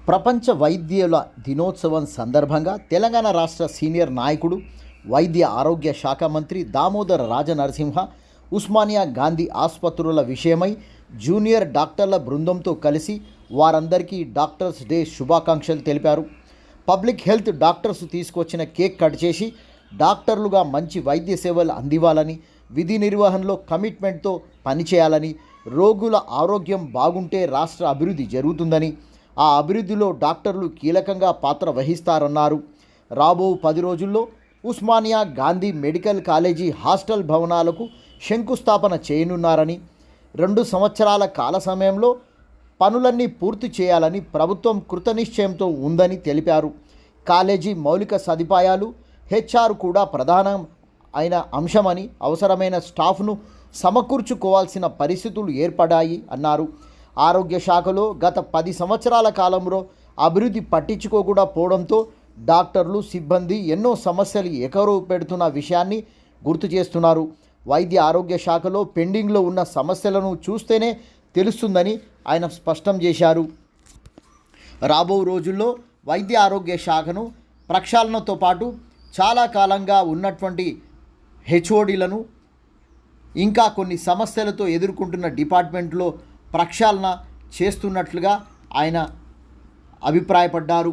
ప్రపంచ వైద్యుల దినోత్సవం సందర్భంగా తెలంగాణ రాష్ట్ర సీనియర్ నాయకుడు వైద్య ఆరోగ్య శాఖ మంత్రి దామోదర రాజనరసింహ ఉస్మానియా గాంధీ ఆసుపత్రుల విషయమై జూనియర్ డాక్టర్ల బృందంతో కలిసి వారందరికీ డాక్టర్స్ డే శుభాకాంక్షలు తెలిపారు. పబ్లిక్ హెల్త్ డాక్టర్స్ తీసుకొచ్చిన కేక్ కట్ చేసి డాక్టర్లుగా మంచి వైద్య సేవలు అందివ్వాలని, విధి నిర్వహణలో కమిట్మెంట్తో పనిచేయాలని, రోగుల ఆరోగ్యం బాగుంటే రాష్ట్ర అభివృద్ధి జరుగుతుందని, ఆ అభివృద్ధిలో డాక్టర్లు కీలకంగా పాత్ర వహిస్తారన్నారు. రాబో 10 రోజుల్లో Osmania Gandhi medical college hostel భవనాలకు శంకుస్థాపన చేయనున్నారని, 2 సంవత్సరాల కాల సమయంలో పనులన్నీ పూర్తి చేయాలని ప్రభుత్వం కృతనిశ్చయంతో ఉందని తెలిపారు. కాలేజీ మౌలిక సదుపాయాలు, హెచ్ఆర్ కూడా ప్రధానం అయిన అంశమని, అవసరమైన స్టాఫ్ను సమకూర్చుకోవాల్సిన పరిస్థితులు ఏర్పడాయి అన్నారు. ఆరోగ్య శాఖలో గత 10 సంవత్సరాల కాలంలో అభివృద్ధి పట్టించుకోకుండా పోవడంతో డాక్టర్లు, సిబ్బంది ఎన్నో సమస్యలు ఎకరవు పెడుతున్న విషయాన్ని గుర్తు చేస్తున్నారు. వైద్య ఆరోగ్య శాఖలో పెండింగ్లో ఉన్న సమస్యలను చూస్తేనే తెలుస్తుందని ఆయన స్పష్టం చేశారు. రాబో రోజుల్లో వైద్య ఆరోగ్య శాఖను ప్రక్షాళనతో పాటు చాలా కాలంగా ఉన్నటువంటి హెచ్ఓడీలను, ఇంకా కొన్ని సమస్యలతో ఎదుర్కొంటున్న డిపార్ట్మెంట్లో ప్రక్షాళన చేస్తున్నట్లుగా ఆయన అభిప్రాయపడ్డారు.